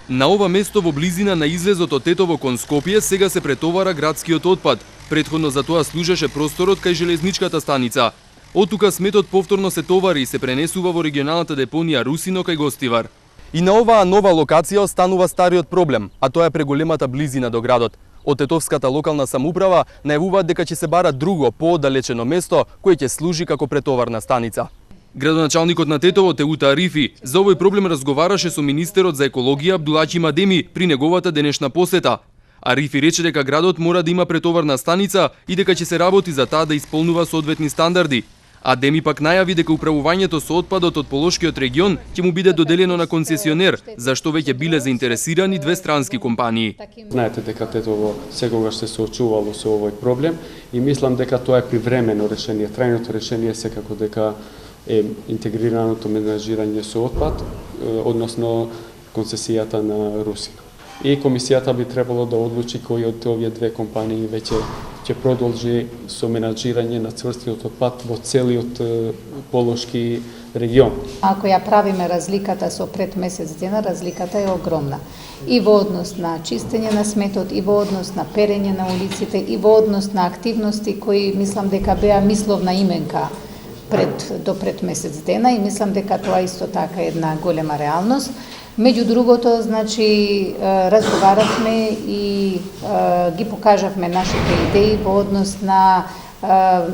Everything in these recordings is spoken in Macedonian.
На ова место во близина на излезот од Тетово кон Скопје сега се претовара градскиот отпад. Претходно за тоа служеше просторот кај железничката станица. Од тука сметот повторно се товари и се пренесува во регионалната депонија Русино кај Гостивар. И на оваа нова локација останува стариот проблем, а тоа е преголемата близина до градот. Од Тетовската локална самоуправа најавуваат дека ќе се бара друго, пооддалечено место кое ќе служи како претоварна станица. Градоначалникот на Тетово Теута Арифи за овој проблем разговараше со министерот за екологија Абдулаќи Мадеми при неговата денешна посета. Арифи рече дека градот мора да има претоварна станица и дека ќе се работи за таа да исполнува соодветни стандарди. Адеми пак најави дека управувањето со отпадот од Полошкиот регион ќе му биде доделено на концесионер, зашто веќе биле заинтересирани две странски компании. Знаете дека Тетово секогаш се соочувало со овој проблем и мислам дека тоа е привремено решение. Трајното решение секако дека е интегрираното менаџирање со отпад, односно концесијата на Русино. И комисијата би требало да одлучи кои од овие две компании веќе ќе продолжи со менаџирање на цврстиот отпад во целиот Полошки регион. Ако ја правиме разликата со пред месец дена, разликата е огромна. И во однос на чистење на сметот, и во однос на перење на улиците, и во однос на активности кои мислам дека беа мисловна именка до пред месец дена и мислам дека тоа исто така е една голема реалност. Меѓу другото, значи, разговаравме и ги покажавме нашите идеи во однос на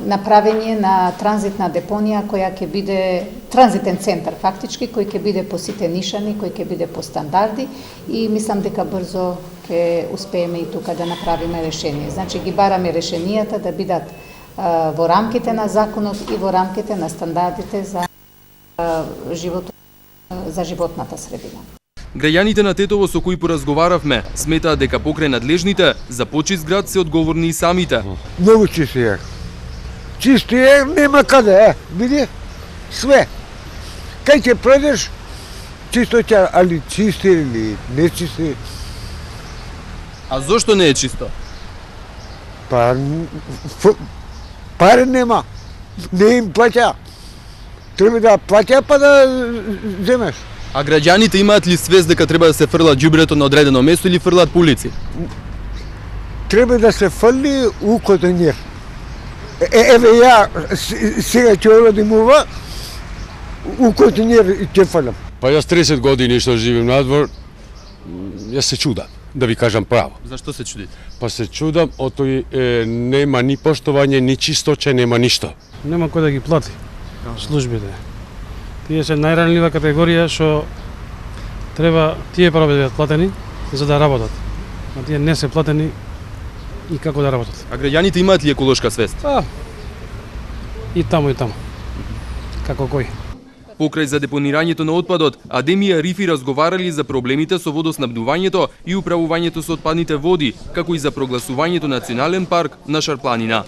направење на транзитна депонија која ќе биде транзитен центар фактички, кој ќе биде по сите нишани, кој ќе биде по стандарди и мислам дека брзо ќе успееме и тука да направиме решение. Значи ги бараме решенијата да бидат во рамките на законот и во рамките на стандардите за животната средина. Граѓаните на Тетово со кои поразговаравме сметаат дека покрај надлежните за почист град се одговорни и самите. Многу чисти е. Чисти е, нема каде, види, све. Кај ќе предеш, чисто ќе, али чисти или не чисти. А зошто не е чисто? Пари нема, не им плаќа. Треба да плаќа па да земеш. А граѓаните имаат ли свест дека треба да се фрла ѓубрето на одредено место или фрлаат по улици? Треба да се фрли у контейнер. Еве ја сега ќе одам ова, у контейнер ќе фрлам. Па јас 30 години што живеем надвор, јас се чудам, да ви кажам право. Зашто се чудите? Па се чудам, отој нема ни поштовање, ни чисточе, нема ништо. Нема кој да ги плати службите. Тие се најранлива категорија што треба тие прво да бидат платени за да работат. А тие не се платени и како да работат. А граѓаните имаат ли еколошка свест? И таму. Како кој? Покрај за депонирањето на отпадот, Адеми и Арифи разговарали за проблемите со водоснабдувањето и управувањето со отпадните води, како и за прогласувањето национален парк на Шарпланина.